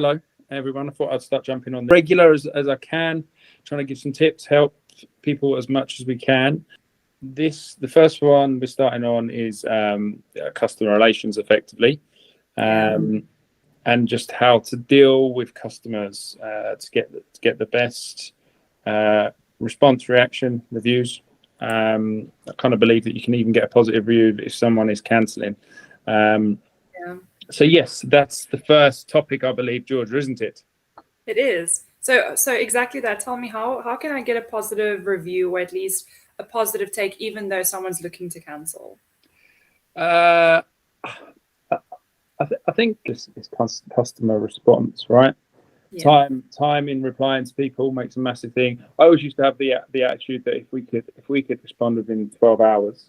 Hello, everyone. I thought I'd start jumping on regular as I can, trying to give some tips, help people as much as we can. The first one we're starting on is customer relations effectively, and just how to deal with customers to get the best response, reaction, reviews. I kind of believe that you can even get a positive review if someone is cancelling. So yes, that's the first topic, I believe, Georgia, isn't it? It is. So exactly that. Tell me, how can I get a positive review, or at least a positive take, even though someone's looking to cancel? I think it's customer response, right? Yeah. Time in replying to people makes a massive thing. I always used to have the attitude that if we could respond within 12 hours,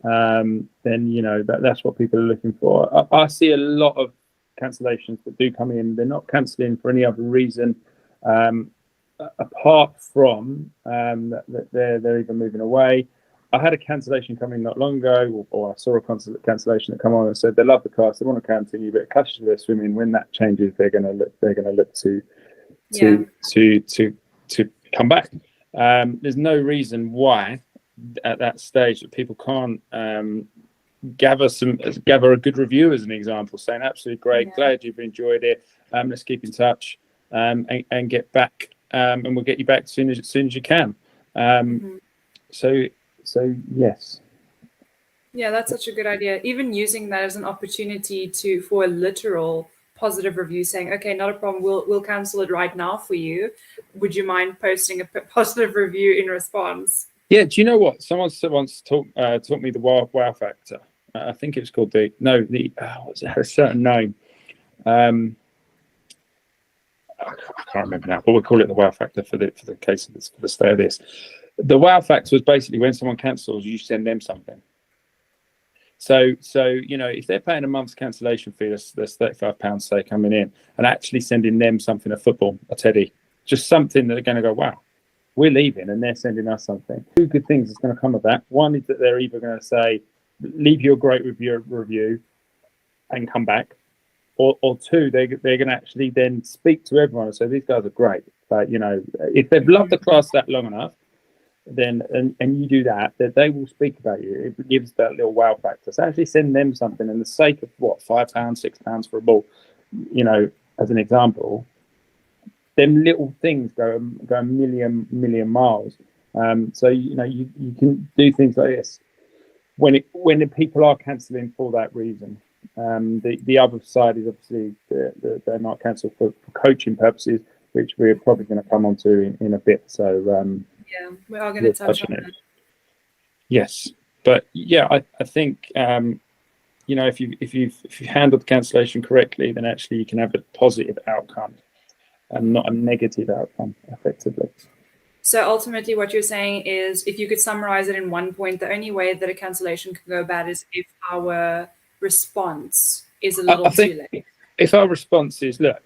then that's what people are looking for. I see a lot of cancellations that do come in. They're not cancelling for any other reason apart from that they're either moving away. I had a cancellation come in not long ago, or I saw a cancellation that come on and said they love the class, they want to continue, but because they're swimming, when that changes, they're going to look to come back. There's no reason why at that stage that people can't gather a good review, as an example, saying absolutely great, glad you've enjoyed it. Let's keep in touch and get back, and we'll get you back as soon as you can. So yes. Yeah, that's such a good idea. Even using that as an opportunity for a literal positive review, saying, okay, not a problem, we'll cancel it right now for you. Would you mind posting a positive review in response? Yeah, do you know what? Someone once taught me the wow factor. I think it was called it had a certain name. I can't remember now, but we'll call it the wow factor for the case of this, for the stay of this. The wow factor was basically when someone cancels, you send them something. So if they're paying a month's cancellation fee, that's £35 say coming in, and actually sending them something, a football, a teddy, just something that they're going to go, wow, we're leaving and they're sending us something. Two good things is going to come of that. One is that they're either going to say, leave your great review and come back, or two, they're going to actually then speak to everyone and say, these guys are great. But if they've loved the class that long enough, then and you do that they will speak about you. It gives that little wow factor. So actually send them something, and the sake of what, £5, £6 for a ball, as an example, them little things go a million miles. So you can do things like this when the people are cancelling for that reason. The other side is obviously they're not cancelled for coaching purposes, which we're probably going to come on to in a bit. So yeah, we are going to touch on that. Yes, but yeah, I think if you handle the cancellation correctly, then actually you can have a positive outcome and not a negative outcome, effectively. So ultimately, what you're saying is, if you could summarize it in one point, the only way that a cancellation can go bad is if our response is a little too late. If our response is, look,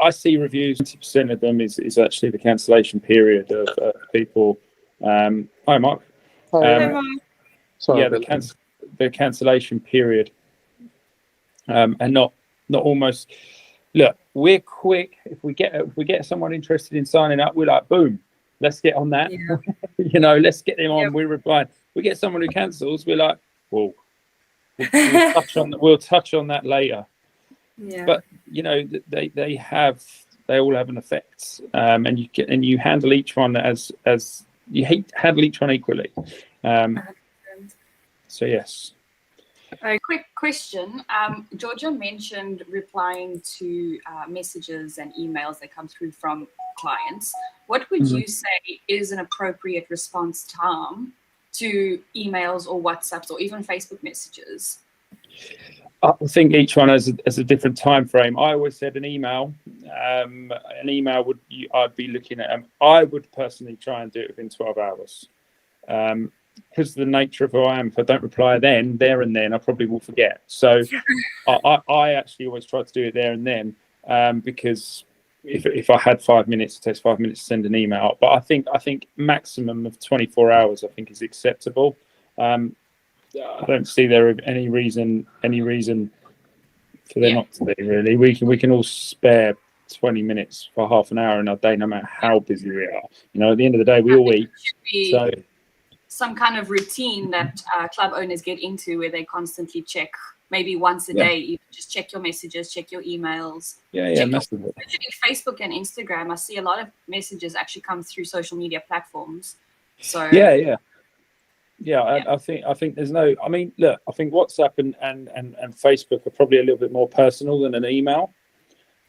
I see reviews, 90% of them is actually the cancellation period of people. Hi, Mark. Hi, Mark. Sorry, the cancellation period, and not almost. Look, we're quick. If we get someone interested in signing up, we're like, boom, let's get on that. Yeah. Let's get them on. Yep. We're replying. We get someone who cancels, we're like, whoa, we'll touch on that later. Yeah. But they all have an effect, and you handle each one as you handle each one equally. So yes. A quick question. Georgia mentioned replying to messages and emails that come through from clients. What would you say is an appropriate response time to emails or WhatsApps or even Facebook messages? I think each one has a different time frame. I always said an email. An email I'd be looking at. I would personally try and do it within 12 hours. Because of the nature of who I am, if I don't reply there and then, I probably will forget. So I actually always try to do it there and then, because if I had 5 minutes, it takes 5 minutes to send an email. But I think maximum of 24 hours I think is acceptable. I don't see there any reason for there not to be. Really, we can all spare 20 minutes for half an hour in our day, no matter how busy we are. You know, at the end of the day, we all eat. So some kind of routine that club owners get into where they constantly check, maybe once a day, you just check your messages, check your emails. Massively. Especially Facebook and Instagram, I see a lot of messages actually come through social media platforms. So I think there's no. I mean, look, I think WhatsApp and Facebook are probably a little bit more personal than an email.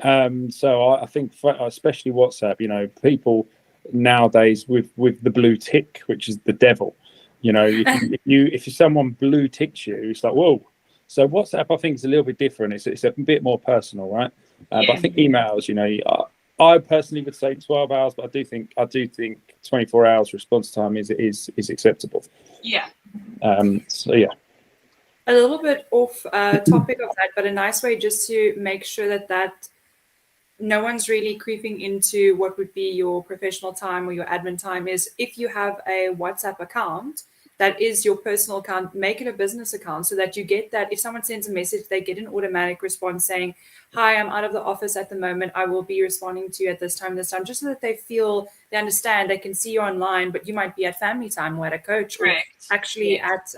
So I think especially WhatsApp, you know, people nowadays with the blue tick, which is the devil, you know, if someone blue ticks you, it's like, whoa. So WhatsApp, I think, is a little bit different. It's a bit more personal, right? But I think emails, you know, I personally would say 12 hours, but I do think 24 hours response time is acceptable. Yeah. So yeah. A little bit off topic of that, but a nice way just to make sure that no one's really creeping into what would be your professional time or your admin time is if you have a WhatsApp account that is your personal account, make it a business account so that you get that if someone sends a message, they get an automatic response saying, hi, I'm out of the office at the moment. I will be responding to you at this time, just so that they understand, they can see you online, but you might be at family time or at a coach or actually at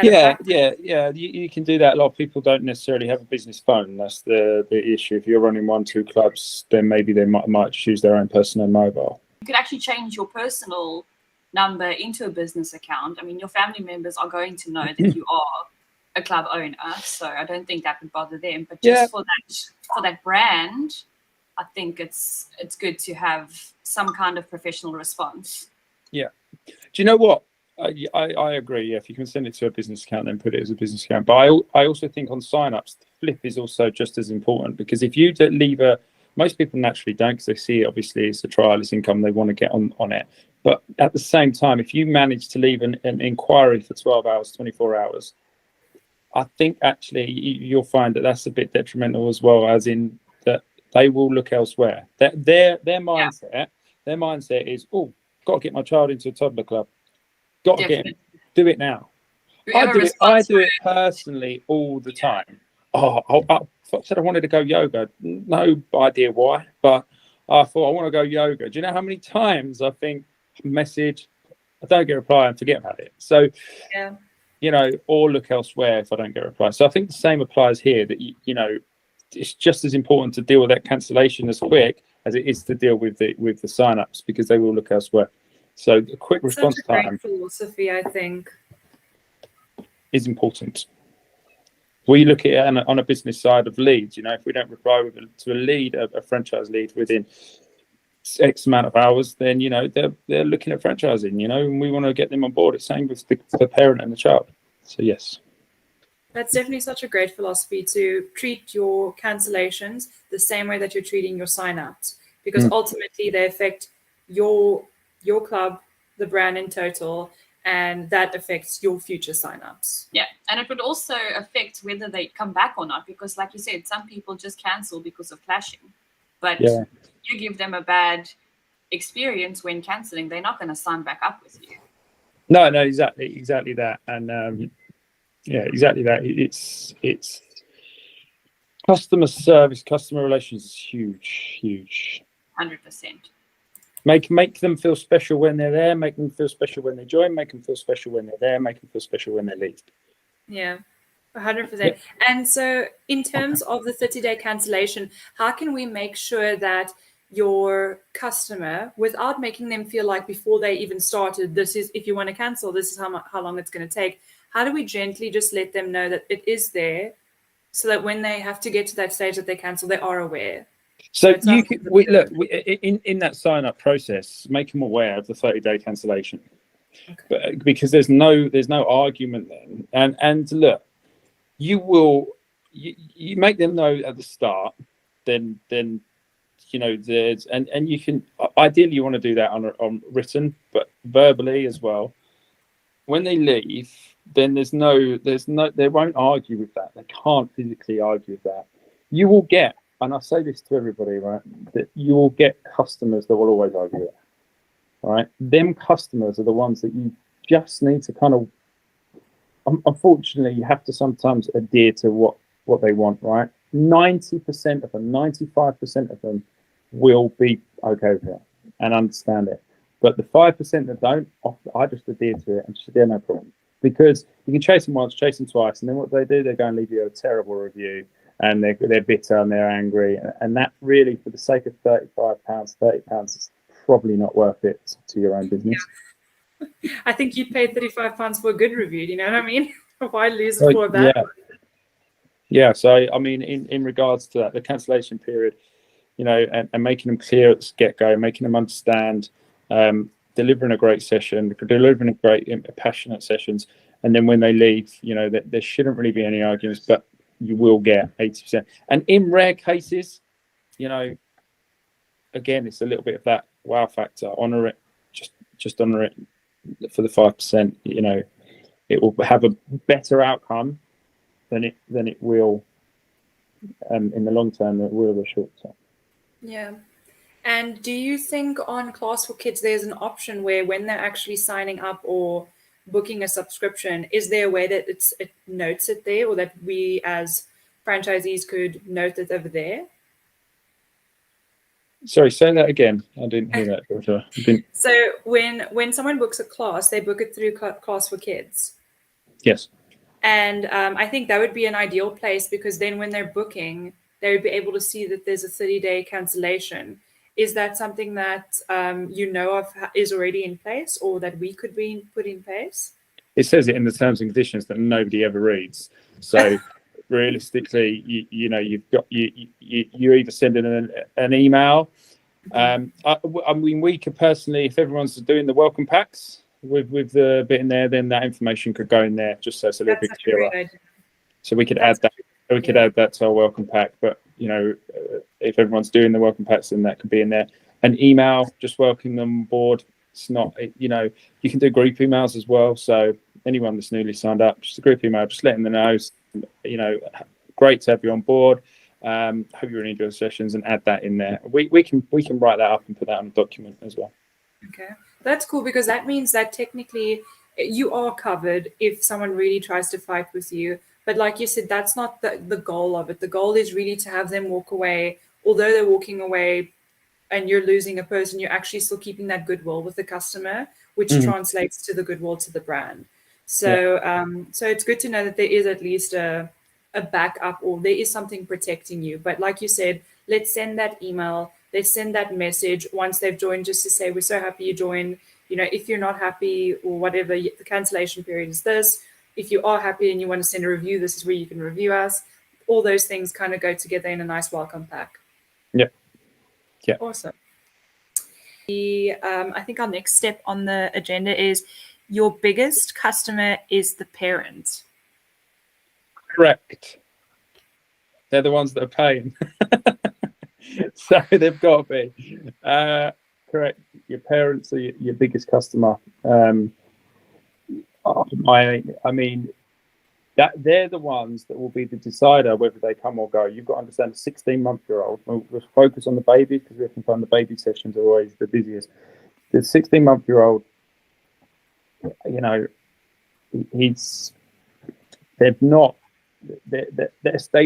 you can do that. A lot of people don't necessarily have a business phone. That's the issue. If you're running 1-2 clubs, then maybe they might choose their own personal mobile. You could actually change your personal number into a business account. I mean, your family members are going to know that you are a club owner, so I don't think that would bother them. But just for that brand, I think it's good to have some kind of professional response. Yeah. Do you know what? I agree. Yeah, if you can send it to a business account, then put it as a business account. But I also think on sign-ups, the flip is also just as important, because if you leave most people naturally don't, because they see it obviously it's a trial, it's income, they want to get on it. But at the same time, if you manage to leave an inquiry for 12 hours, 24 hours, I think actually you'll find that that's a bit detrimental as well, as in that they will look elsewhere. Their mindset is, oh, got to get my child into a toddler club. Got to do it now. I do it personally all the time. I said I wanted to go yoga. No idea why, but I thought I want to go yoga. Do you know how many times I think message, I don't get a reply and forget about it. So, you know, or look elsewhere if I don't get a reply. So I think the same applies here, that, you know, it's just as important to deal with that cancellation as quick as it is to deal with the sign-ups, because they will look elsewhere. So the quick response time philosophy, I think, is important. We look at it on a business side of leads. You know, if we don't reply to a lead, a franchise lead within X amount of hours, then, you know, they're looking at franchising, you know, and we want to get them on board. It's same with the parent and the child. So yes. That's definitely such a great philosophy, to treat your cancellations the same way that you're treating your sign-ups, because ultimately they affect your club, the brand in total, and that affects your future signups. Yeah, and it would also affect whether they come back or not, because like you said, some people just cancel because of clashing. But you give them a bad experience when canceling, they're not going to sign back up with you. No, exactly that. And exactly that. It's customer service, customer relations is huge. 100%. Make them feel special when they're there, make them feel special when they join, make them feel special when they're there, make them feel special when they leave. Yeah, 100%. And so in terms of the 30-day cancellation, how can we make sure that your customer, without making them feel like before they even started, this is, if you want to cancel, this is how long it's going to take, how do we gently just let them know that it is there, so that when they have to get to that stage that they cancel, they are aware? So you could in that sign-up process, make them aware of the 30-day cancellation, because there's no argument then. And look, you make them know at the start. Then you know there's and you can ideally you want to do that on written, but verbally as well. When they leave, then there's no they won't argue with that. They can't physically argue with that. You will get. And I say this to everybody, right, that you will get customers that will always argue it, right? Them customers are the ones that you just need to kind of, unfortunately, you have to sometimes adhere to what they want, right? 90% of them, 95% of them will be okay with it and understand it. But the 5% that don't, I just adhere to it and just adhere, no problem. Because you can chase them once, chase them twice, and then what they do, they go and leave you a terrible review, and they're bitter and they're angry, and that really, for the sake of £35, is probably not worth it to your own business. Yeah. I think you'd pay £35 for a good review. You know what I mean? Why lose it for a bad one? Yeah. So I mean, in regards to that, the cancellation period, you know, and making them clear at the get-go, making them understand, delivering a great session, delivering a great passionate sessions, and then when they leave, you know, that there shouldn't really be any arguments, but you will get 80%. And in rare cases, you know, again, it's a little bit of that wow factor. Honor it, just honor it for the 5%. You know, it will have a better outcome than it will in the long term. It will the short term. Yeah. And do you think on Class for Kids there's an option where when they're actually signing up or booking a subscription, is there a way that it notes it there, or that we as franchisees could note it over there? Sorry, say that again. I didn't hear that. So when someone books a class, they book it through Class for Kids. Yes. And I think that would be an ideal place, because then when they're booking, they would be able to see that there's a 30-day cancellation. Is that something that you know of is already in place, or that we could be put in place? It says it in the terms and conditions that nobody ever reads. So realistically, you know, you either send in an email. I mean, we could personally, if everyone's doing the welcome packs with the bit in there, then that information could go in there, just so it's a little bit clearer. So we could add that. We could add that to our welcome pack. But you know, if everyone's doing the welcome packs, then that could be in there. An email, just welcoming them on board. It's not, you know, you can do group emails as well. So anyone that's newly signed up, just a group email, just letting them know, you know, great to have you on board. Hope you really enjoy the sessions, and add that in there. We can write that up and put that on a document as well. Okay, that's cool, because that means that technically you are covered if someone really tries to fight with you. But like you said, that's not the goal of it. The goal is really to have them walk away. Although they're walking away and you're losing a person, you're actually still keeping that goodwill with the customer, which translates to the goodwill to the brand. So so it's good to know that there is at least a backup, or there is something protecting you. But like you said, let's send that email, let's send that message once they've joined, just to say, we're so happy you joined. You know, if you're not happy or whatever, the cancellation period is this. If you are happy and you want to send a review, this is where you can review us. All those things kind of go together in a nice welcome pack. Yeah. Awesome. I think our next step on the agenda is your biggest customer is the parent. Correct. They're the ones that are paying. So they've got to be. Correct. Your parents are your biggest customer. I mean, that they're the ones that will be the decider whether they come or go. You've got to understand, a 16-month-year-old. We'll focus on the baby, because we often find the baby sessions are always the busiest. The 16-month-year-old, you know, they're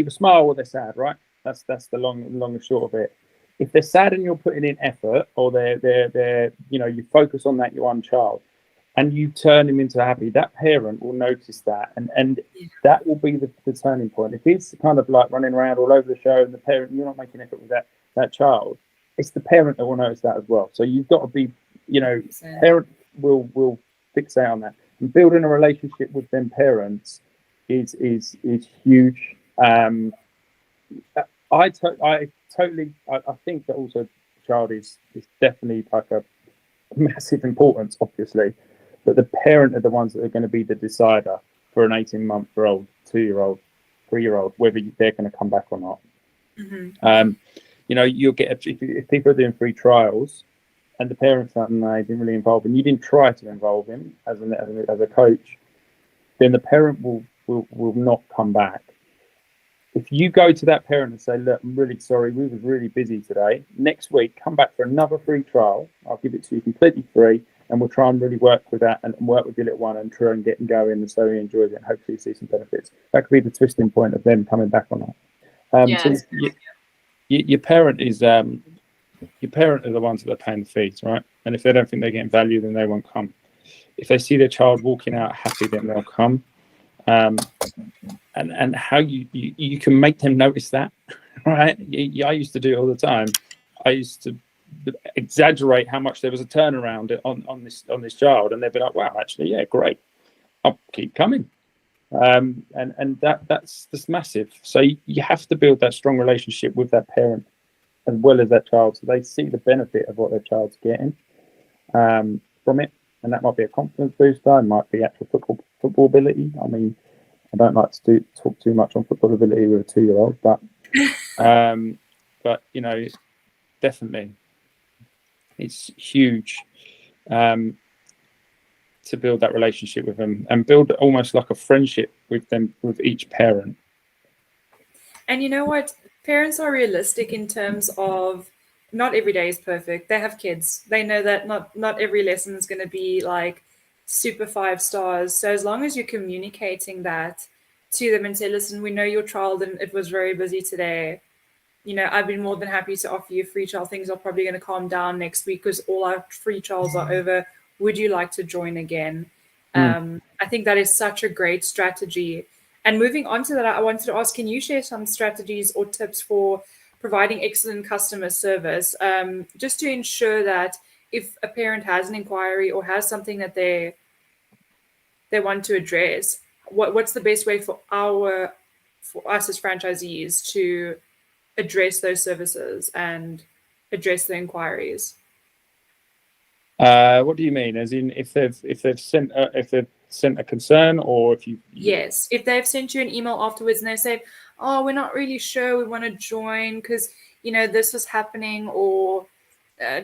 smile or they're sad, right? That's the long and short of it. If they're sad and you're putting in effort, or they're you know, you focus on that one child, and you turn him into happy, that parent will notice that, and that will be the turning point. If he's kind of like running around all over the show, and the parent, you're not making effort with that child, it's the parent that will notice that as well. So you've got to be, you know, parent will fixate on that, and building a relationship with them parents is huge. I think that also the child is definitely like a massive importance, obviously, but the parent are the ones that are going to be the decider for an 18-month-old, 2-year-old, 3-year-old, whether they're going to come back or not. You know, you'll get, if people are doing free trials and the parents aren't, they didn't really involve him, you didn't try to involve him as a coach, then the parent will not come back. If you go to that parent and say, look, I'm really sorry, we was really busy today. Next week, come back for another free trial. I'll give it to you completely free, and we'll try and really work with that and work with your little one and try and get him going, and so he enjoys it, and hopefully you see some benefits. That could be the twisting point of them coming back on that. So your parent is your parent are the ones that are paying the fees, right? And if they don't think they're getting value, then they won't come. If they see their child walking out happy, then they'll come. And how you can make them notice that, right? I used to do it all the time. I used to exaggerate how much there was a turnaround on this child, and they'd be like, "Wow, actually, yeah, great. I'll keep coming." And that's massive. So you have to build that strong relationship with that parent as well as that child, so they see the benefit of what their child's getting from it. And that might be a confidence booster, it might be actual football ability. I mean, I don't like to talk too much on football ability with a 2-year-old, but you know, definitely, it's huge to build that relationship with them and build almost like a friendship with them, with each parent. And you know what? Parents are realistic in terms of not every day is perfect. They have kids. They know that not every lesson is going to be like super 5 stars. So as long as you're communicating that to them and say, listen, we know your child and it was very busy today. You know, I've been more than happy to offer you a free trial. Things are probably going to calm down next week because all our free trials are over. Would you like to join again? I think that is such a great strategy. And moving on to that, I wanted to ask, can you share some strategies or tips for providing excellent customer service, just to ensure that if a parent has an inquiry or has something that they want to address, what's the best way for us as franchisees to address those services and address the inquiries? What do you mean? As in, if they've sent a concern, or if you? Yes, if they've sent you an email afterwards and they say, "Oh, we're not really sure. We want to join because this was happening," or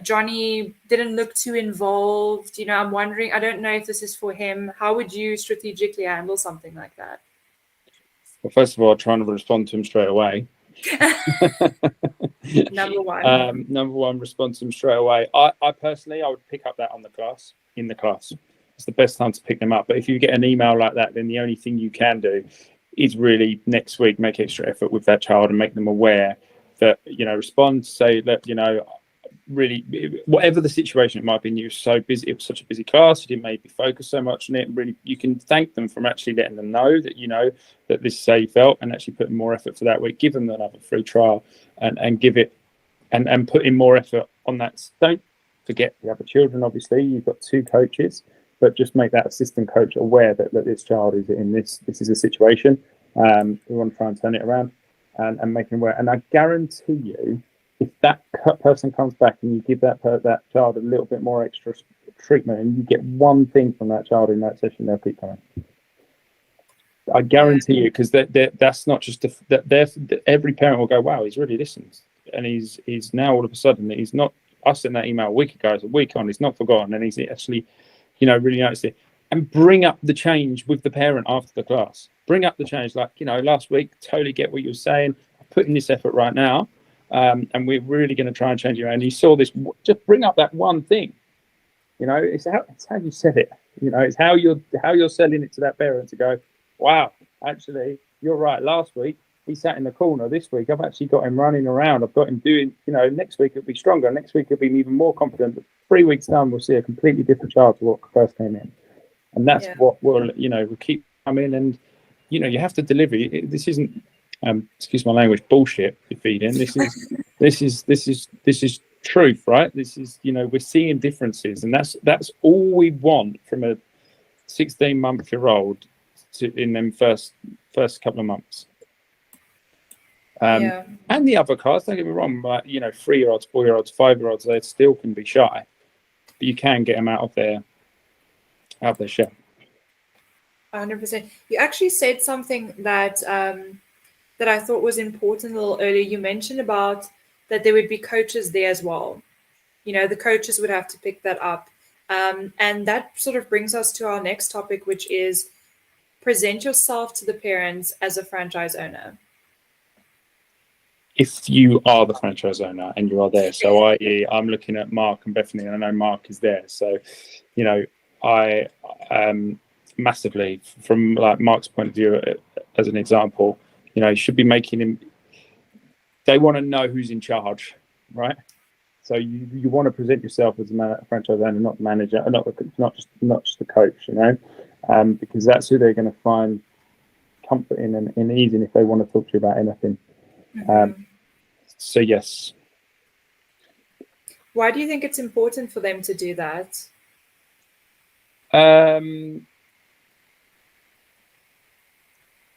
Johnny didn't look too involved. I'm wondering. I don't know if this is for him. How would you strategically handle something like that? Well, first of all, trying to respond to him straight away. Number one, respond to them straight away. I personally, I would pick up that in the class. It's the best time to pick them up. But if you get an email like that, then the only thing you can do is really next week make extra effort with that child and make them aware that respond, say that really, whatever the situation it might be, you were so busy, it was such a busy class, you didn't maybe focus so much on it, and really you can thank them from actually letting them know that that this is how you felt, and actually putting more effort for that week. Give them another free trial and give it and put in more effort on that. Don't forget the other children. Obviously you've got 2 coaches, but just make that assistant coach aware that this child is in this is a situation. We want to try and turn it around and make them aware. And I guarantee you, if that person comes back and you give that child a little bit more extra treatment, and you get one thing from that child in that session, they'll keep coming. I guarantee you, because that's not just every parent will go, wow, he's really listened, and he's now all of a sudden he's not. I sent that email a week ago. It's a week on. He's not forgotten, and he's actually, really noticed it. And bring up the change with the parent after the class. Bring up the change, like last week. Totally get what you were saying. I'm putting this effort right now. And we're really going to try and change it. And you saw this. Just bring up that one thing. It's how you said it. It's how you're selling it to that parent to go, wow, actually, you're right. Last week he sat in the corner. This week I've actually got him running around. I've got him doing. Next week it'll be stronger. Next week he'll be even more confident. But 3 weeks down, we'll see a completely different child to what first came in. And that's what we'll keep coming. And you have to deliver. This isn't. Excuse my language, bullshit you're feeding. This is truth, right? This is, we're seeing differences, and that's all we want from a 16-month-year-old in them first couple of months. And the other class, don't get me wrong, but 3-year-olds, 4-year-olds, 5-year-olds, they still can be shy, but you can get them out of their shell. 100%. You actually said something that I thought was important a little earlier. You mentioned about that there would be coaches there as well. The coaches would have to pick that up. And that sort of brings us to our next topic, which is present yourself to the parents as a franchise owner. If you are the franchise owner and you are there. So I'm looking at Mark and Bethany, and I know Mark is there. So, I massively, from like Mark's point of view, as an example, you should be making him. they want to know who's in charge, right? So you want to present yourself as a franchise owner, not the manager, not just the coach, you know, because that's who they're going to find comfort in and ease in if they want to talk to you about anything. So yes. Why do you think it's important for them to do that?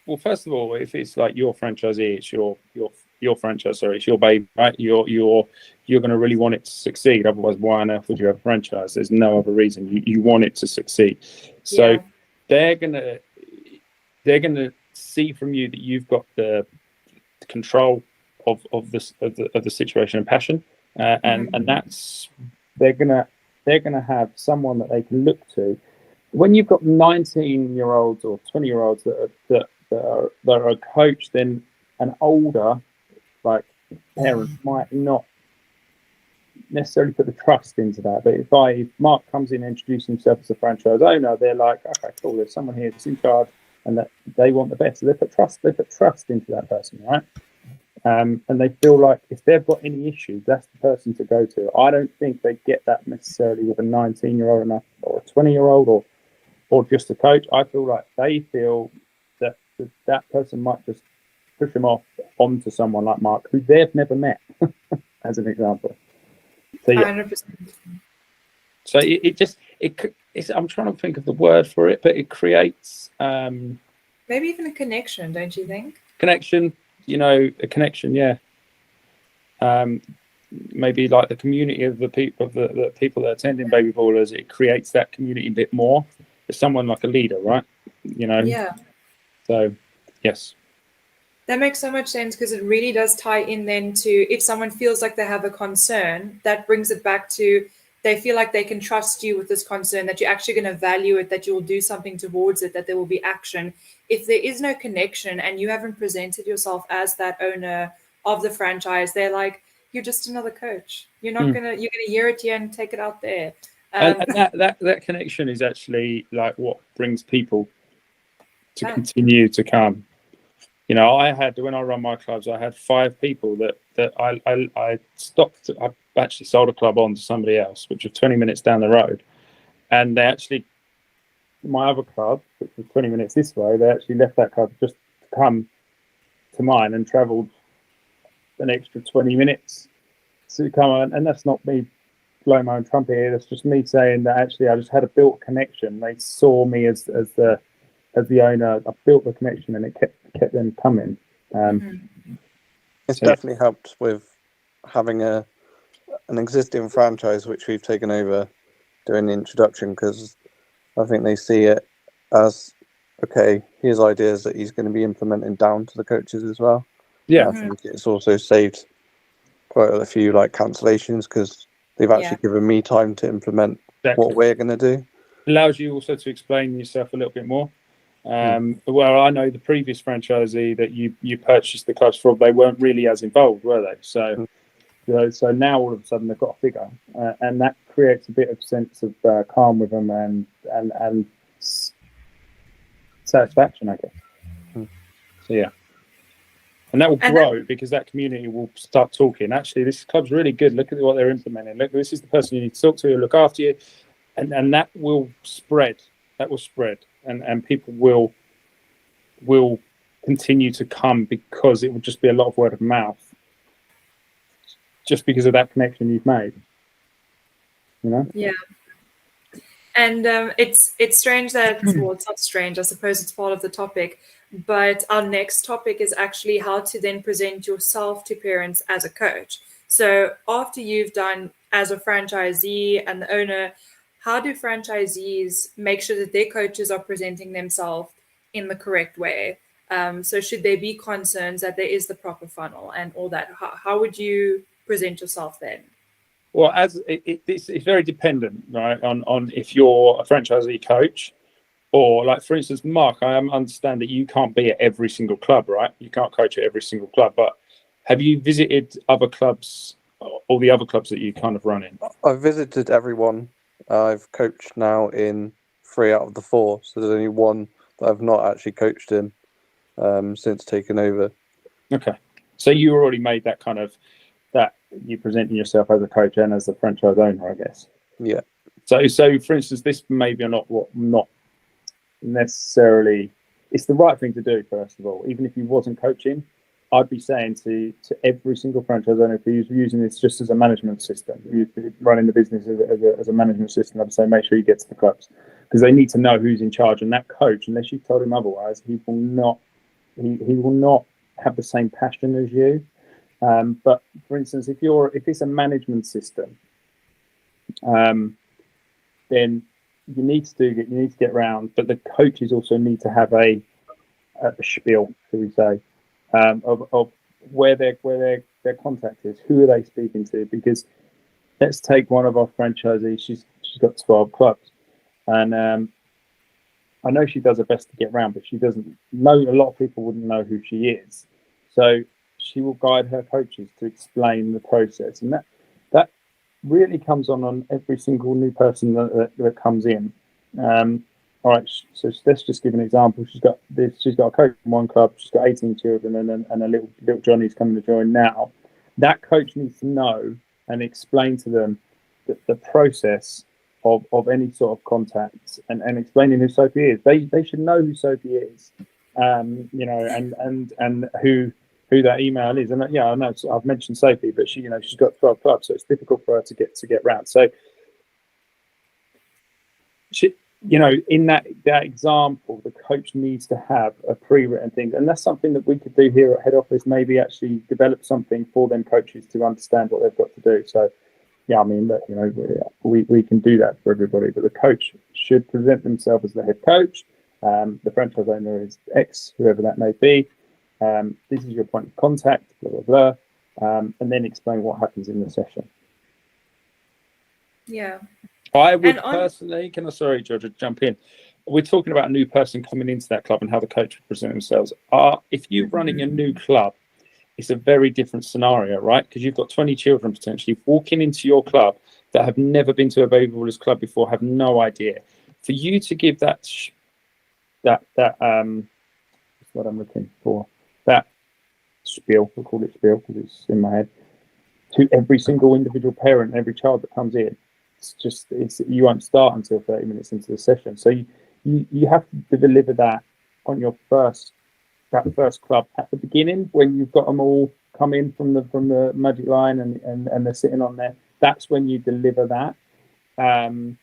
Well, first of all, if it's like your franchisee, it's your franchise. Sorry, it's your baby, right? You're going to really want it to succeed. Otherwise, why on earth would you have a franchise? There's no other reason. You want it to succeed. So they're gonna see from you that you've got the control of the situation and passion, and that's they're gonna have someone that they can look to. When you've got 19-year-olds or 20-year-olds that are a coach, then an older like parent might not necessarily put the trust into that. But if Mark comes in and introduces himself as a franchise owner, they're like, okay, cool, there's someone here that's in charge and that they want the best. So they put trust into that person, right? And they feel like if they've got any issues, that's the person to go to. I don't think they get that necessarily with a 19-year-old or a 20-year-old or just a coach. I feel like they feel that person might just push them off onto someone like Mark, who they've never met, as an example. So yeah. 100%. So it's, I'm trying to think of the word for it, but it creates maybe even a connection, don't you think? Connection, you know, a connection, yeah. Maybe like the community of the people the people that are attending BabyBallers, it creates that community a bit more. There's someone like a leader, right? You know. Yeah. So, yes. That makes so much sense because it really does tie in then to if someone feels like they have a concern, that brings it back to they feel like they can trust you with this concern, that you're actually going to value it, that you will do something towards it, that there will be action. If there is no connection and you haven't presented yourself as that owner of the franchise, they're like, you're just another coach. You're not you're gonna hear it here and take it out there. And that connection is actually like what brings people to continue to come. You know, when I run my clubs, I had 5 people that I stopped. I actually sold a club on to somebody else, which was 20 minutes down the road. And they actually, my other club, which was 20 minutes this way, they actually left that club just to come to mine and travelled an extra 20 minutes to come on. And that's not me blowing my own trumpet here. That's just me saying that actually I just had a built connection. They saw me as the owner. I built the connection and it kept them coming. It's definitely helped with having an existing franchise which we've taken over during the introduction, because I think they see it as, okay, here's ideas that he's going to be implementing down to the coaches as well. Yeah, I think it's also saved quite a few like cancellations because they've actually given me time to implement what we're going to do. Allows you also to explain yourself a little bit more. Well, I know the previous franchisee that you purchased the clubs from, they weren't really as involved, were they? So, so now all of a sudden they've got a figure, and that creates a bit of sense of calm with them and satisfaction, I guess. So yeah, and that will grow because that community will start talking. Actually, this club's really good. Look at what they're implementing. Look, this is the person you need to talk to, look after you, and that will spread. That will spread. And people will continue to come because it will just be a lot of word of mouth, just because of that connection you've made. You know? Yeah. And it's strange that well, it's not strange. I suppose it's part of the topic. But our next topic is actually how to then present yourself to parents as a coach. So after you've done as a franchisee and the owner, how do franchisees make sure that their coaches are presenting themselves in the correct way? So should there be concerns that there is the proper funnel and all that? How would you present yourself then? Well, as it's very dependent, right, on if you're a franchisee coach or, like, for instance, Mark, I understand that you can't be at every single club, right? You can't coach at every single club, but have you visited other clubs, all the other clubs that you kind of run in? I've visited everyone. I've coached now in 3 out of the 4, so there's only one that I've not actually coached in since taking over. Okay. So you already made that kind of, that you presenting yourself as a coach and as the franchise owner, I guess. Yeah. So for instance, this maybe not necessarily, it's the right thing to do, first of all. Even if you wasn't coaching, I'd be saying to every single franchise owner who's using this just as a management system, who's running the business as a management system, I'd say make sure you get to the clubs, because they need to know who's in charge. And that coach, unless you've told him otherwise, he will not have the same passion as you. But for instance, if it's a management system, then you need to get round, but the coaches also need to have a spiel, shall we say, of where their contact is, who are they speaking to? Because let's take one of our franchisees. She's got 12 clubs, and I know she does her best to get round, but she doesn't know. A lot of people wouldn't know who she is, so she will guide her coaches to explain the process, and that really comes on every single new person that comes in. All right, so let's just give an example. She's got a coach in one club. She's got 18 children, and a little Johnny's coming to join now. That coach needs to know and explain to them the process of any sort of contact, and explaining who Sophie is. They should know who Sophie is, and who that email is. And yeah, I know I've mentioned Sophie, but she's got 12 clubs, so it's difficult for her to get round. So in that example, the coach needs to have a pre-written thing, and that's something that we could do here at head office. Maybe actually develop something for them coaches to understand what they've got to do. So yeah, I mean, we can do that for everybody, but the coach should present themselves as the head coach. The franchise owner is X, whoever that may be. This is your point of contact, blah, blah, blah, and then explain what happens in the session. Yeah. I would personally, sorry, Georgia, jump in. We're talking about a new person coming into that club and how the coach would present themselves. If you're running a new club, it's a very different scenario, right? Because you've got 20 children potentially walking into your club that have never been to a BabyBallers club before, have no idea. For you to give that that's what I'm looking for, that spiel, we'll call it spiel because it's in my head, to every single individual parent, every child that comes in, you won't start until 30 minutes into the session. So you have to deliver that on your first club at the beginning, when you've got them all come in from the magic line and they're sitting on there. That's when you deliver that. And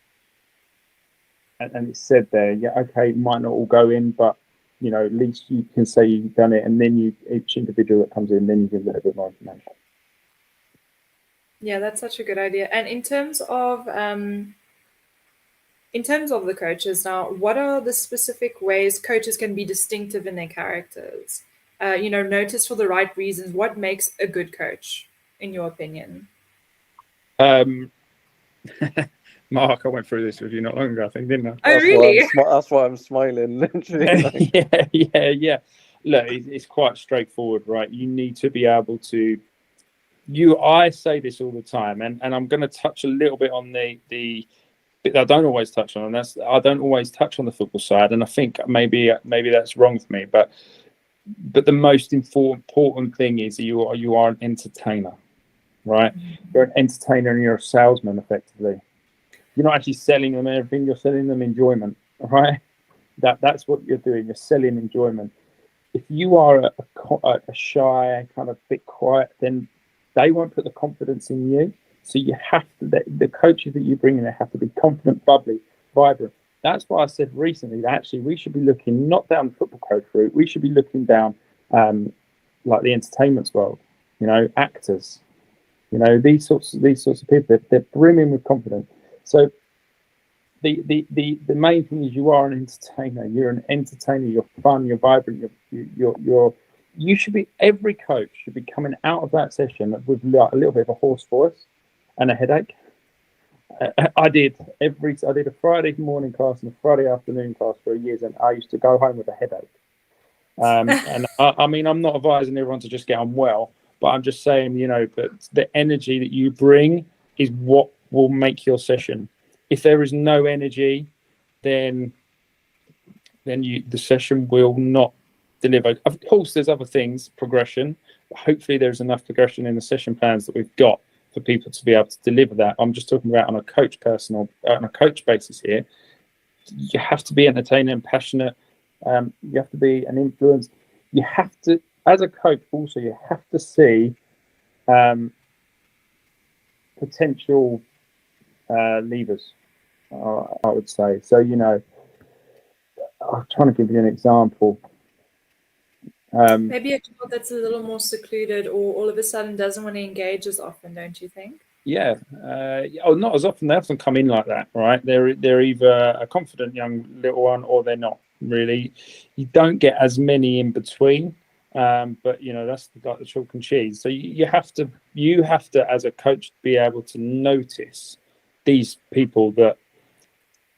it's said there, yeah, okay, it might not all go in, but at least you can say you've done it, and then each individual that comes in, then you give them a bit more information. Yeah, that's such a good idea. And in terms of the coaches now, what are the specific ways coaches can be distinctive in their characters? Notice for the right reasons. What makes a good coach, in your opinion? Mark, I went through this with you not long ago, I think, didn't I? Oh, really? That's why I'm smiling, literally. Yeah. Look, it's quite straightforward, right? You need to be able to. I say this all the time, and I'm going to touch a little bit on the bit that I don't always touch on, and that's I don't always touch on the football side, and I think maybe that's wrong for me, but the most important thing is you are an entertainer, right? You're an entertainer and you're a salesman, effectively. You're not actually selling them everything, you're selling them enjoyment, right? That's what you're doing, you're selling enjoyment. If you are a shy, kind of bit quiet, then they won't put the confidence in you. So you have to, the coaches that you bring in, they have to be confident, bubbly, vibrant. That's why I said recently that actually we should be looking not down the football coach route, we should be looking down like the entertainment world, actors, these sorts of people, they're brimming with confidence. So the main thing is you are an entertainer. You're an entertainer. You're fun. You're vibrant. You should be. Every coach should be coming out of that session with like a little bit of a hoarse voice and a headache. I did a Friday morning class and a Friday afternoon class for years, and I used to go home with a headache. And I mean, I'm not advising everyone to just get on well, but I'm just saying, that the energy that you bring is what will make your session. If there is no energy, then the session will not deliver. Of course, there's other things, progression, hopefully there's enough progression in the session plans that we've got for people to be able to deliver that. I'm just talking about on a coach basis here. You have to be entertaining and passionate. You have to be an influence. You have to, as a coach, also you have to see potential levers. I would say so. You know, I'm trying to give you an example. Maybe a child that's a little more secluded, or all of a sudden doesn't want to engage as often, don't you think? Yeah. Not as often. They often come in like that, right? They're either a confident young little one or they're not really. You don't get as many in between. But you know, that's like the chalk and cheese. So you have to as a coach be able to notice these people that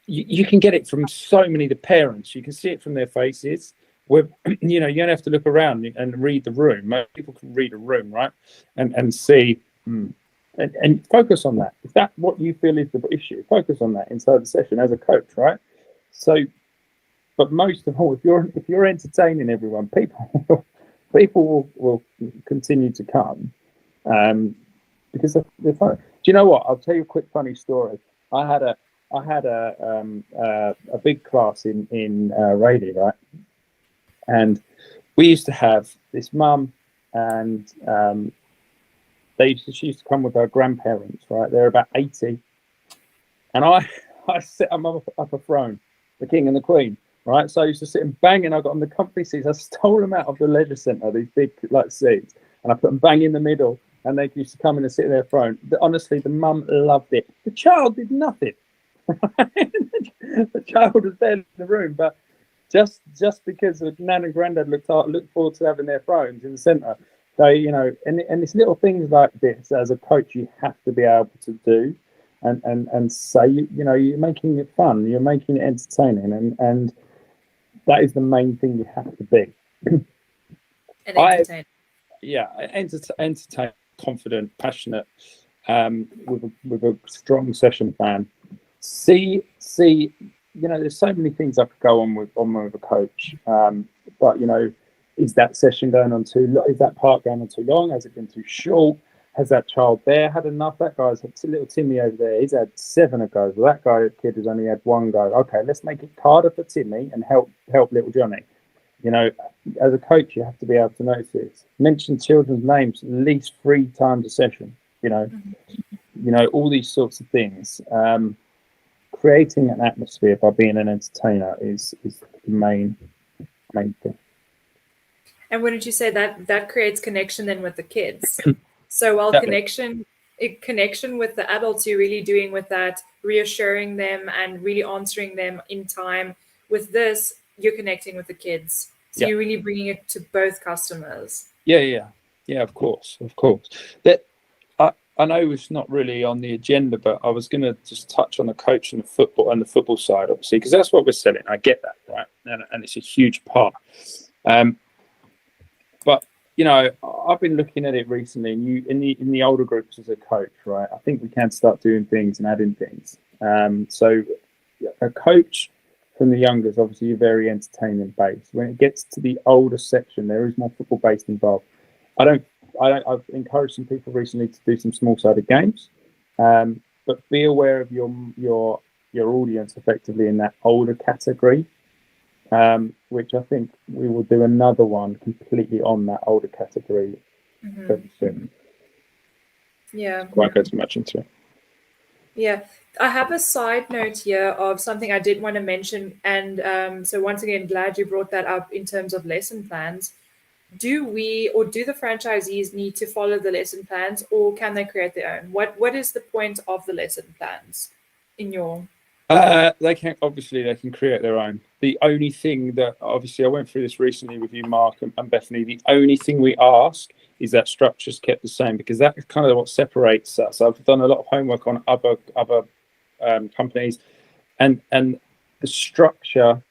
you can get it from so many of the parents. You can see it from their faces. Where you know, you don't have to look around and read the room. Most people can read a room, right? And see and focus on that. If that's what you feel is the issue, focus on that inside the session as a coach, right? So, but most of all, if you're entertaining everyone, people will continue to come because they're fun. Do you know what? I'll tell you a quick funny story. I had a big class in Raleigh, right? And we used to have this mum, and she used to come with her grandparents, right? They're about 80, and I set them up a throne, the king and the queen, right? So I used to sit and bang, and I got them the comfy seats. I stole them out of the leisure centre, these big like seats, and I put them bang in the middle, and they used to come in and sit in their throne. Honestly, the mum loved it. The child did nothing. The child was there in the room, but just because the nan and granddad looked forward to having their thrones in the centre. So, you know, and it's little things like this as a coach you have to be able to do and say, you know, you're making it fun, you're making it entertaining, and that is the main thing you have to be. And entertain. Entertain, confident, passionate, with a strong session plan. See, you know, there's so many things I could go on with a coach, but you know, is that session going on too long? Is that part going on too long? Has it been too short? Has that child there had enough? That guy's little Timmy over there, he's had 7 goes. Well, that kid has only had 1 go. Okay, let's make it harder for Timmy and help little Johnny. You know, as a coach, you have to be able to notice this. Mention children's names at least 3 times a session. You know, all these sorts of things. Creating an atmosphere by being an entertainer is the main thing. And wouldn't you say that creates connection then with the kids? So while connection with the adults, you're really doing with that, reassuring them and really answering them in time. With this, you're connecting with the kids. So you're really bringing it to both customers. Yeah, of course. That I know it's not really on the agenda, but I was going to just touch on the coach and the football side, obviously, because that's what we're selling. I get that, right? And it's a huge part. But you know, I've been looking at it recently, and in the older groups as a coach, right? I think we can start doing things and adding things. So a coach from the youngers, obviously, you're very entertaining based. When it gets to the older section, there is more football based involved. I've encouraged some people recently to do some small-sided games, but be aware of your audience effectively in that older category, which I think we will do another one completely on that older category very soon. Yeah. Won't go too much into it. Yeah. I have a side note here of something I did want to mention. And so once again, glad you brought that up in terms of lesson plans. Do the franchisees need to follow the lesson plans, or can they create their own? What is the point of the lesson plans in your... They can create their own. The only thing that, obviously, I went through this recently with you, Mark and Bethany. The only thing we ask is that structure's kept the same, because that is kind of what separates us. I've done a lot of homework on other companies, and the structure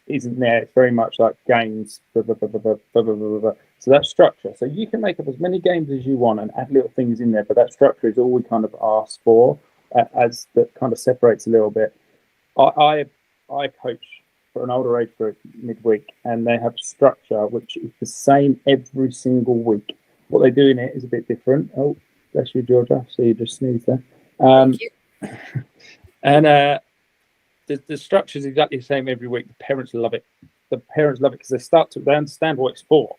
isn't there. It's very much like games, blah, blah, blah, blah, blah, blah, blah, blah. So that structure. So you can make up as many games as you want and add little things in there, but that structure is all we kind of ask for, as that kind of separates a little bit. I coach for an older age group midweek, and they have a structure which is the same every single week. What they do in it is a bit different. Oh, bless you, Georgia. So you just sneezed there. Thank you. And the structure is exactly the same every week. The parents love it. The parents love it because they understand what it's for.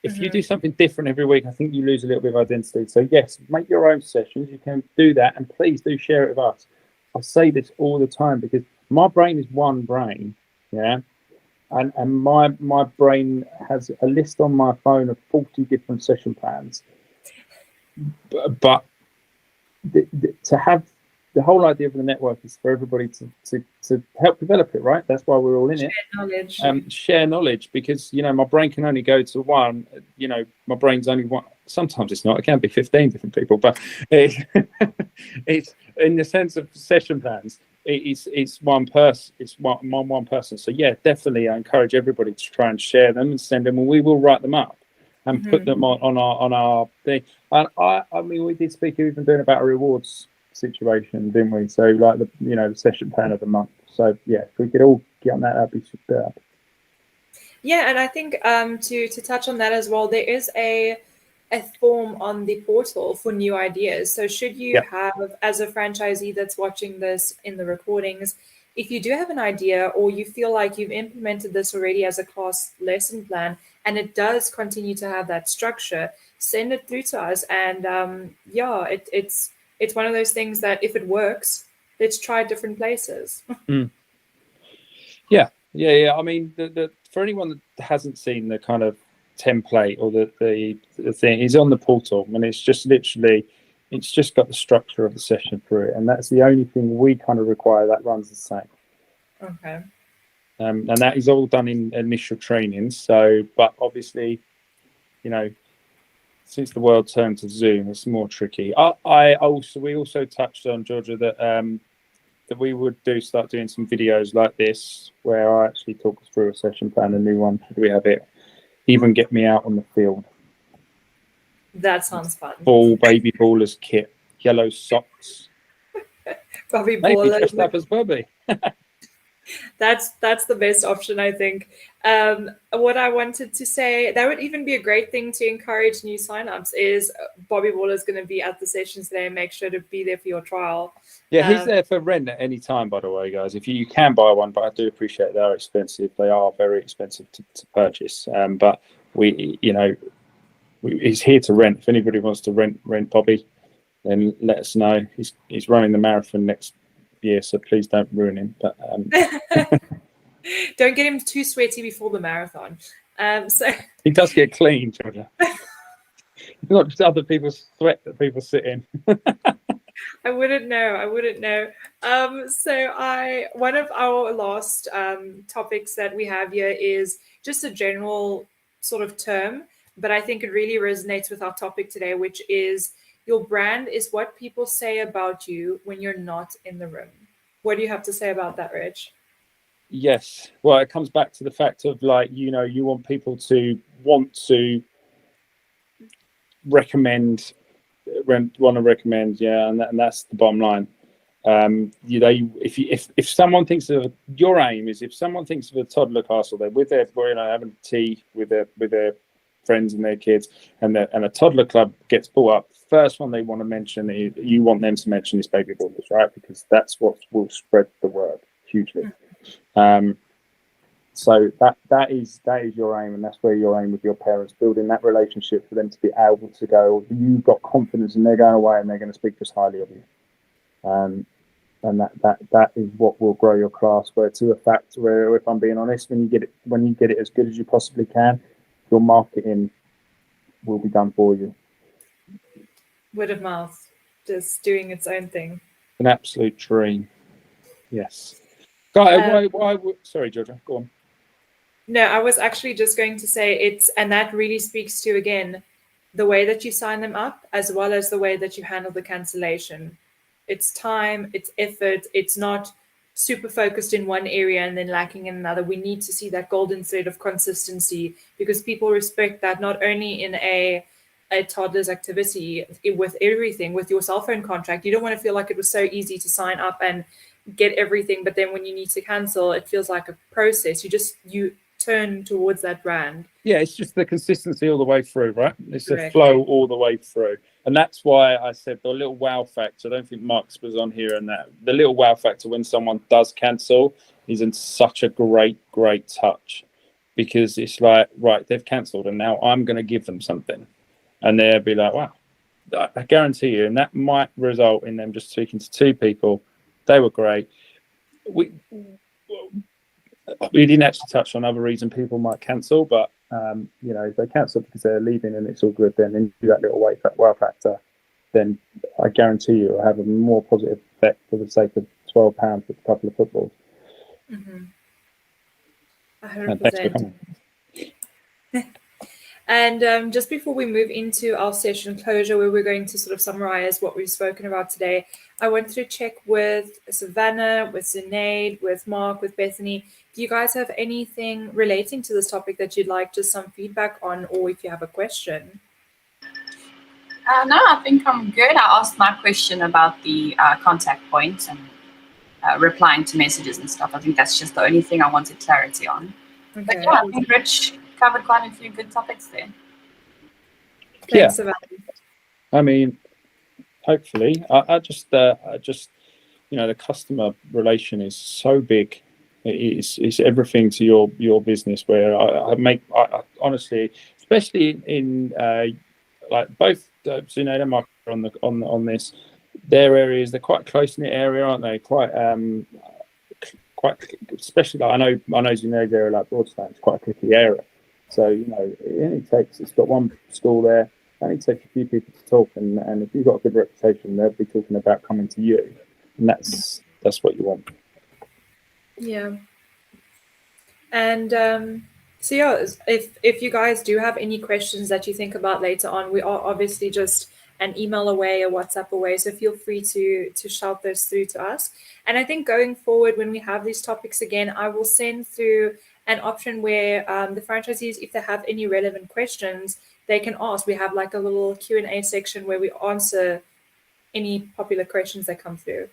If you do something different every week, I think you lose a little bit of identity. So yes, make your own sessions. You can do that, and please do share it with us. I say this all the time because my brain is one brain, yeah, and my brain has a list on my phone of 40 different session plans. But to have the whole idea of the network is for everybody to help develop it, right? That's why we're all in it. Share knowledge, because my brain can only go to one. My brain's only one. Sometimes it's not. It can be 15 different people, but it's in the sense of session plans. It's one person. It's one person. So yeah, definitely, I encourage everybody to try and share them and send them, and we will write them up and put them on our thing. And I mean, we did speak even doing about a rewards situation, didn't we? So like the session plan of the month. So yeah, if we could all get on that'd be superb. Yeah, and I think to touch on that as well, there is a form on the portal for new ideas. So should you have, as a franchisee that's watching this in the recordings, if you do have an idea or you feel like you've implemented this already as a class lesson plan and it does continue to have that structure, send it through to us. And it's one of those things that if it works, let's try different places. Yeah. I mean, for anyone that hasn't seen the kind of template or the thing, is on the portal, and it's just literally, it's just got the structure of the session through it, and that's the only thing we kind of require that runs the same. Okay. And that is all done in initial training. So, but obviously, since the world turned to Zoom, it's more tricky. We also touched on, Georgia, that we would start doing some videos like this where I actually talk us through a session plan, a new one. Should we have it? Even get me out on the field. That sounds fun. Full BabyBallers kit, yellow socks. Bobby Maybe Baller. dressed up as Bobby. That's the best option, I think. What I wanted to say, that would even be a great thing to encourage new signups, is Bobby Baller is going to be at the sessions today. Make sure to be there for your trial. Yeah, he's there for rent at any time, by the way, guys. If you can buy one, but I do appreciate they are expensive. They are very expensive to purchase. But he's here to rent. If anybody wants to rent Bobby, then let us know. He's running the marathon next year, so please don't ruin him. But don't get him too sweaty before the marathon. So he does get clean, Georgia. Not just other people's sweat that people sit in. I wouldn't know. So one of our last topics that we have here is just a general sort of term, but I think it really resonates with our topic today, which is your brand is what people say about you when you're not in the room. What do you have to say about that, Reg? Yes. Well, it comes back to the fact of you want people to want to recommend, yeah, and that's the bottom line. If someone thinks of your aim is, if someone thinks of a toddler castle, they're with their having tea with their friends and their kids, and a toddler club gets brought up, first one they want to mention, you want them to mention is BabyBallers, right? Because that's what will spread the word hugely. So that is your aim, and that's where your aim with your parents, building that relationship for them to be able to go, you've got confidence and they're going away and they're going to speak just highly of you. And that is what will grow your class. Where to a fact where, if I'm being honest, when you get it as good as you possibly can, your marketing will be done for you. Word of mouth, just doing its own thing. An absolute dream. Yes. Guy, why? Sorry, Georgia, go on. No, I was actually just going to say and that really speaks to, again, the way that you sign them up, as well as the way that you handle the cancellation. It's time, it's effort, it's not super focused in one area and then lacking in another. We need to see that golden thread of consistency, because people respect that not only in a toddler's activity, with everything, with your cell phone contract. You don't want to feel like it was so easy to sign up and get everything, but then when you need to cancel, it feels like a process. You turn towards that brand. Yeah, it's just the consistency all the way through, right? It's Correct. a flow all the way through. And that's why I said the little wow factor. I don't think Mark's was on here, and that the little wow factor when someone does cancel is in such a great touch, because it's like, right, they've cancelled and now I'm going to give them something, and they'll be like, wow, I guarantee you. And that might result in them just speaking to 2 people. They were great. We didn't actually touch on other reason people might cancel, but you know, if they cancel because they're leaving and it's all good, then and do that little wow factor, then I guarantee you it'll have a more positive effect for the sake of £12 with a couple of footballs. 100%. And just before we move into our session closure, where we're going to sort of summarize what we've spoken about today, I wanted to check with Savannah, with Zunaid, with Mark, with Bethany. Do you guys have anything relating to this topic that you'd like just some feedback on, or if you have a question? No, I think I'm good. I asked my question about the contact points and replying to messages and stuff. I think that's just the only thing I wanted clarity on. Okay. But yeah, I think Rich covered quite a few good topics there. Thanks, Savannah. I mean, hopefully, I just you know, the customer relation is so big. It's everything to your business. Where I honestly, especially in like both Zunaid and Mark are on this. Their areas, they're quite close knit area, aren't they? Quite especially like I know Zunaid's area, like Broadstone, it's quite a clicky area. So you know, it's got one school there. It only takes a few people to talk, and if you've got a good reputation, they'll be talking about coming to you, and that's what you want. Yeah. And so yeah, if you guys do have any questions that you think about later on, we are obviously just an email away, a WhatsApp away, so feel free to shout those through to us. And I think going forward, when we have these topics again, I will send through an option where the franchisees, if they have any relevant questions, they can ask. We have like a little Q&A section where we answer any popular questions that come through.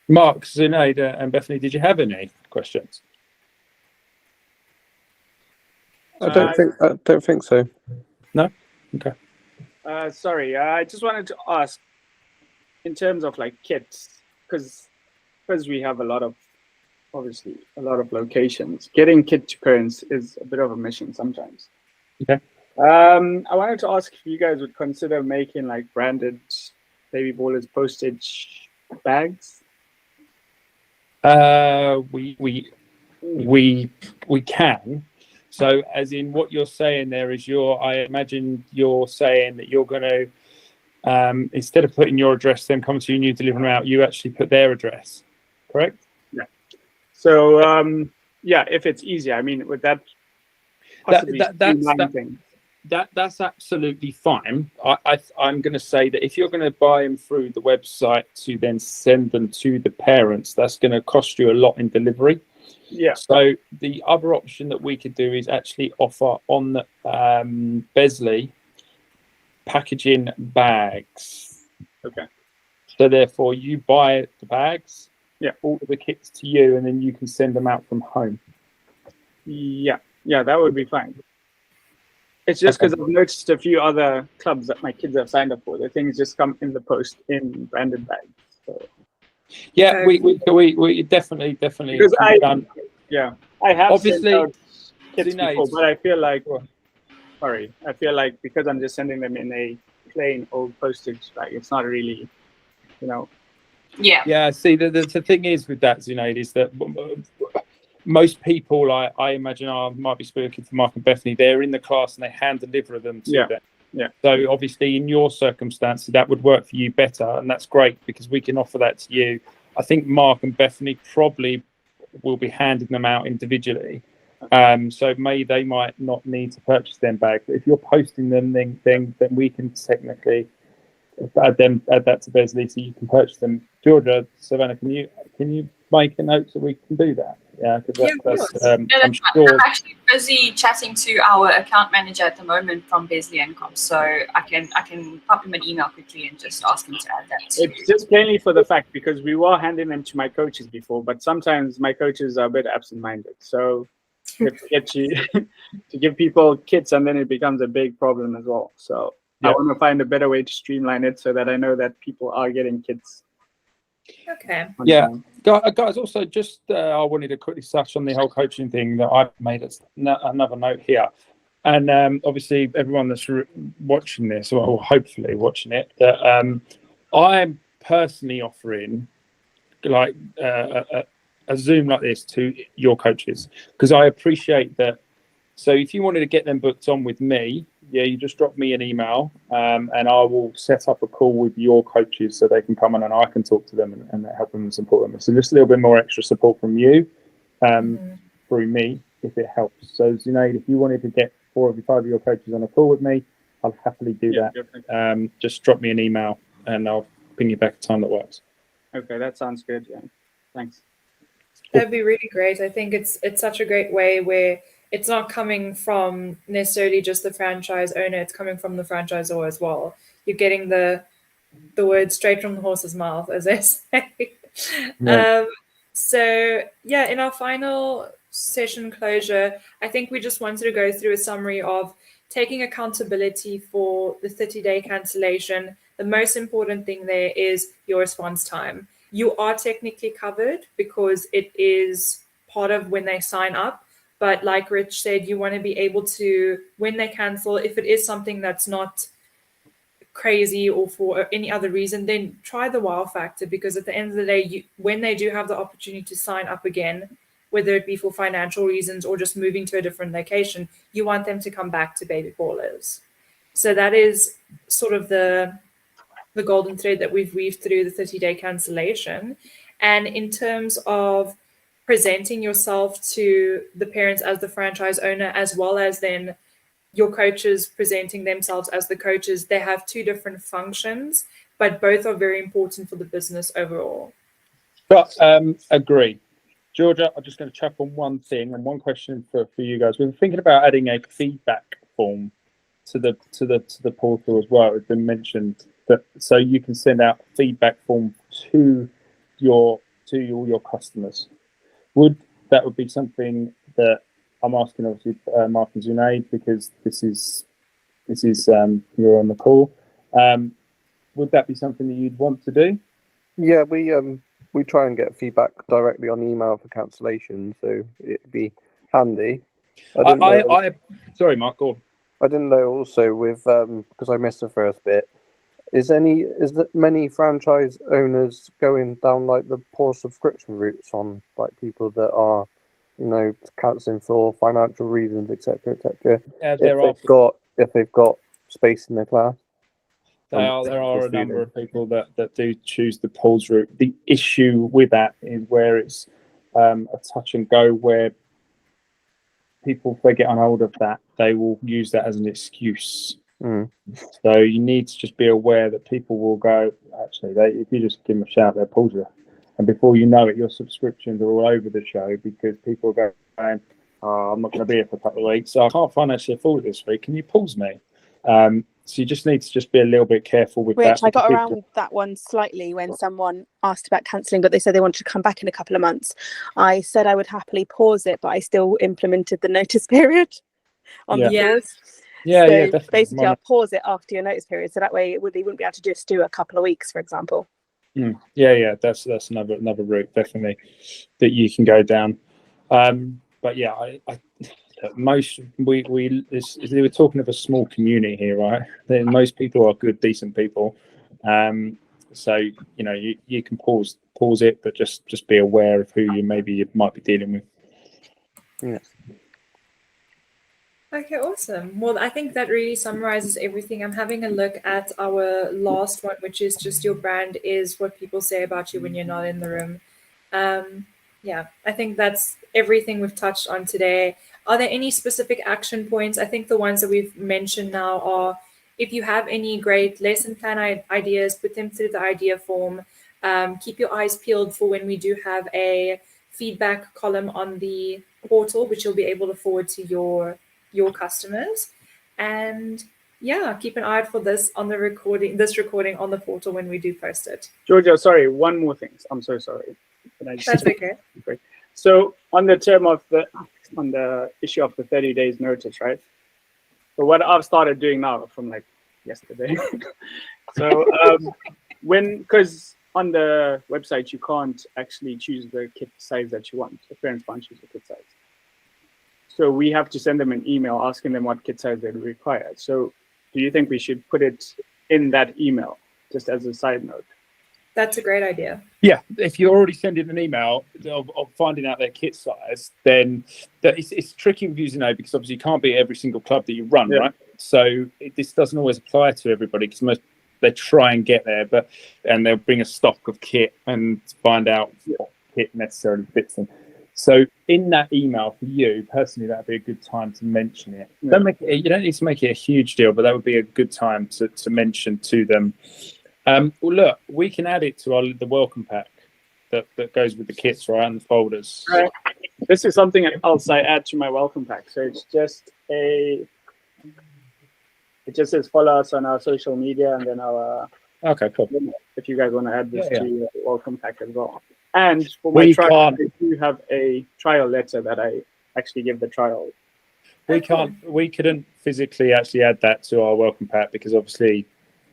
Mark, Zunaid, and Bethany, did you have any questions? I don't think so. No? Okay. Sorry, I just wanted to ask, in terms of like kits, because we have a lot of locations, getting kit to parents is a bit of a mission sometimes. Okay. I wanted to ask if you guys would consider making like branded BabyBallers postage bags. We can. So, as in what you're saying there is I imagine you're saying that you're going to, instead of putting your address, them come to you and you deliver them out, you actually put their address, correct? Yeah. So, yeah, if it's easier, I mean, would that possibly that's absolutely fine. I'm going to say that if you're going to buy them through the website to then send them to the parents, that's going to cost you a lot in delivery. Yeah. So the other option that we could do is actually offer on Besley packaging bags. Okay. So therefore, you buy the bags, yeah, order the kits to you, and then you can send them out from home. Yeah, that would be fine. It's just because I've noticed a few other clubs that my kids have signed up for. The things just come in the post in branded bags. So. Yeah, we definitely. Because I have obviously sent out kits before, but I feel like, because I'm just sending them in a plain old postage bag, it's not really, you know. Yeah. Yeah. See, the thing is with that, Zunaid, is that most people, I imagine, I might be speaking for Mark and Bethany, they're in the class and they hand deliver them to them. Yeah. So obviously, in your circumstances, that would work for you better, and that's great because we can offer that to you. I think Mark and Bethany probably will be handing them out individually, so they might not need to purchase them bags. But if you're posting them, then we can technically add that to Besley, so you can purchase them. Georgia, Savannah, can you make a note so we can do that? Yeah, because Yeah, of that's course. I'm I'm sure. actually busy chatting to our account manager at the moment from Besley and Com, so I can pop him an email quickly and just ask him to add that too. It's just plainly for the fact because we were handing them to my coaches before, but sometimes my coaches are a bit absent-minded. So we have to get you to give people kits, and then it becomes a big problem as well. So I Yeah. want to find a better way to streamline it so that I know that people are getting kits. Okay. on Yeah. time. Guys, also just I wanted to quickly touch on the whole coaching thing that I've made another note here. And obviously everyone that's watching this, or hopefully watching it, that I'm personally offering like a Zoom like this to your coaches, because I appreciate that. So if you wanted to get them booked on with me, yeah, you just drop me an email, and I will set up a call with your coaches so they can come on and I can talk to them and help them and support them. So just a little bit more extra support from you through me, if it helps. So Zunaid, if you wanted to get 4 or 5 of your coaches on a call with me, I'll happily do that. Definitely. Just drop me an email and I'll ping you back a time that works. Okay, that sounds good. Yeah, thanks. That'd be really great. I think it's such a great way where it's not coming from necessarily just the franchise owner, it's coming from the franchisor as well. You're getting the word straight from the horse's mouth, as they say. Yeah. So yeah, in our final session closure, I think we just wanted to go through a summary of taking accountability for the 30-day cancellation. The most important thing there is your response time. You are technically covered because it is part of when they sign up. But like Rich said, you want to be able to, when they cancel, if it is something that's not crazy or for any other reason, then try the wow factor, because at the end of the day, when they do have the opportunity to sign up again, whether it be for financial reasons or just moving to a different location, you want them to come back to BabyBallers. So that is sort of the golden thread that we've weaved through the 30-day cancellation. And in terms of presenting yourself to the parents as the franchise owner, as well as then your coaches presenting themselves as the coaches, they have 2 different functions, but both are very important for the business overall. But agree. Georgia, I'm just going to chap on one thing and one question for you guys. We were thinking about adding a feedback form to the portal as well. It's been mentioned that so you can send out a feedback form to all your customers. Would be something that I'm asking, obviously, Mark and Zunaid, because this is you're on the call. Would that be something that you'd want to do? Yeah, we try and get feedback directly on email for cancellation, so it'd be handy. Sorry, Mark. Go on. I didn't know also with because I missed the first bit. Is that many franchise owners going down like the poor subscription routes on like people that are, cancelling for financial reasons, etc., etc. If they've got space in their class. There are a number of people that do choose the pause route. The issue with that is where it's a touch and go, where people, if they get on hold of that, they will use that as an excuse. So you need to just be aware that people will go, actually, if you just give them a shout, they'll pause you. And before you know it, your subscriptions are all over the show because people are going, oh, I'm not going to be here for a couple of weeks, so I can't financially afford it this week. Can you pause me? So you just need to just be a little bit careful with that. Which I got around with that one slightly when someone asked about cancelling, but they said they wanted to come back in a couple of months. I said I would happily pause it, but I still implemented the notice period on the pause. Yeah, so definitely. Basically, I'll pause it after your notice period, so that way they wouldn't be able to just do a couple of weeks, for example. Yeah, that's another route definitely that you can go down. But yeah, we were talking of a small community here, right? Most people are good, decent people. So you can pause it, but just be aware of who you might be dealing with. Yeah. Okay, awesome. Well, I think that really summarizes everything. I'm having a look at our last one, which is just your brand is what people say about you when you're not in the room. Yeah, I think that's everything we've touched on today. Are there any specific action points? I think the ones that we've mentioned now are, if you have any great lesson plan ideas, put them through the idea form. Keep your eyes peeled for when we do have a feedback column on the portal, which you'll be able to forward to your customers. And yeah, keep an eye out for this on the recording on the portal when we do post it. Georgia, sorry, one more thing. I'm so sorry. Can I just That's okay. Great. So on the issue of the 30 days notice, right? So what I've started doing now from like yesterday. So because on the website you can't actually choose the kit size that you want. The parents can't choose the kit size. So we have to send them an email asking them what kit size they require. So do you think we should put it in that email, just as a side note? That's a great idea. Yeah, if you're already sending an email of finding out their kit size, then it's tricky with using it because obviously you can't be at every single club that you run, right? So this doesn't always apply to everybody because they try and get there, and they'll bring a stock of kit and find out what kit necessarily fits them. So in that email for you personally, that'd be a good time to mention it. You don't need to make it a huge deal, but that would be a good time to mention to them. Well, look, we can add it to the welcome pack that goes with the kits, right, and the folders. Right. This is something else I add to my welcome pack. So it's just it just says follow us on our social media, and then our okay, cool. If you guys want to add this to your welcome pack as well. And for my trial, I do have a trial letter that I actually give the trial. We couldn't physically actually add that to our welcome pack because obviously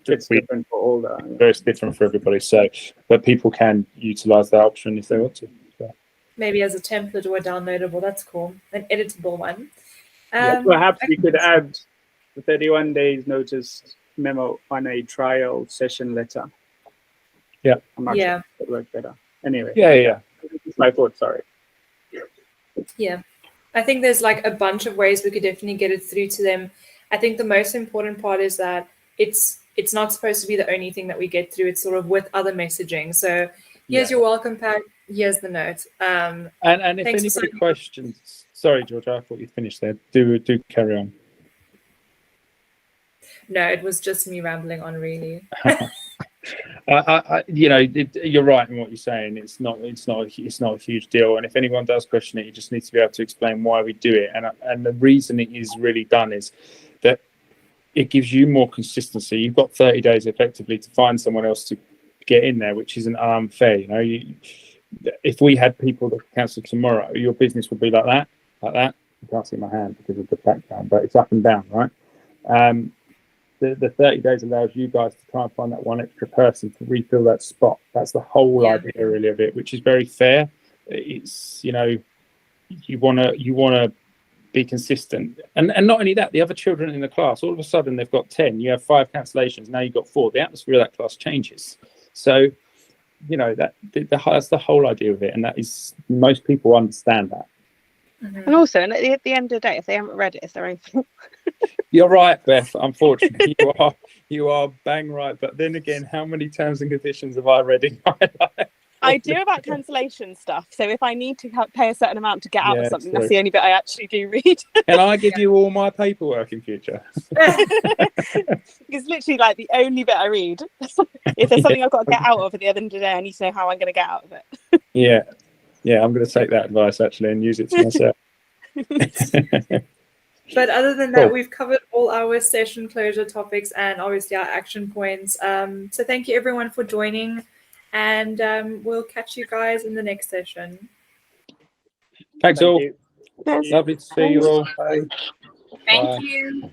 it's different for all the it's different for everybody. So, but people can utilize that option if they want to. So. Maybe as a template or a downloadable. That's cool. An editable one. Perhaps we could add the 31 days notice memo on a trial session letter. Yeah. I'm not sure if it would work better. Anyway. Yeah. It's my thought. Sorry. Yeah. I think there's like a bunch of ways we could definitely get it through to them. I think the most important part is that it's not supposed to be the only thing that we get through. It's sort of with other messaging. So here's your welcome pack. Here's the note. And if anybody questions, sorry, George, I thought you finished there. Do carry on. No, it was just me rambling on, really. You're right in what you're saying. It's not a huge deal. And if anyone does question it, you just need to be able to explain why we do it. And the reason it is really done is that it gives you more consistency. You've got 30 days effectively to find someone else to get in there, which isn't unfair. If we had people that cancel tomorrow, your business would be like that. You can't see my hand because of the background, but it's up and down, right? The 30 days allows you guys to try and find that one extra person to refill that spot. That's the whole idea really of it, which is very fair. It's, you want to be consistent. And not only that, the other children in the class, all of a sudden they've got 10, you have 5 cancellations, now you've got 4. The atmosphere of that class changes. So, that's the whole idea of it. And that is, most people understand that. Mm-hmm. And also, and at the end of the day, if they haven't read it, it's their own fault. You're right, Beth. Unfortunately, you are bang right. But then again, how many terms and conditions have I read in my life? I do about cancellation stuff. So if I need to pay a certain amount to get out of something, that's the only bit I actually do read. Can I give you all my paperwork in future? It's literally like the only bit I read. If there's something I've got to get out of at the end of the day, I need to know how I'm going to get out of it. Yeah, I'm going to take that advice actually and use it to myself. But other than that, we've covered all our session closure topics and obviously our action points. So thank you everyone for joining, and we'll catch you guys in the next session. Thanks all. Lovely to see you all. Thank you.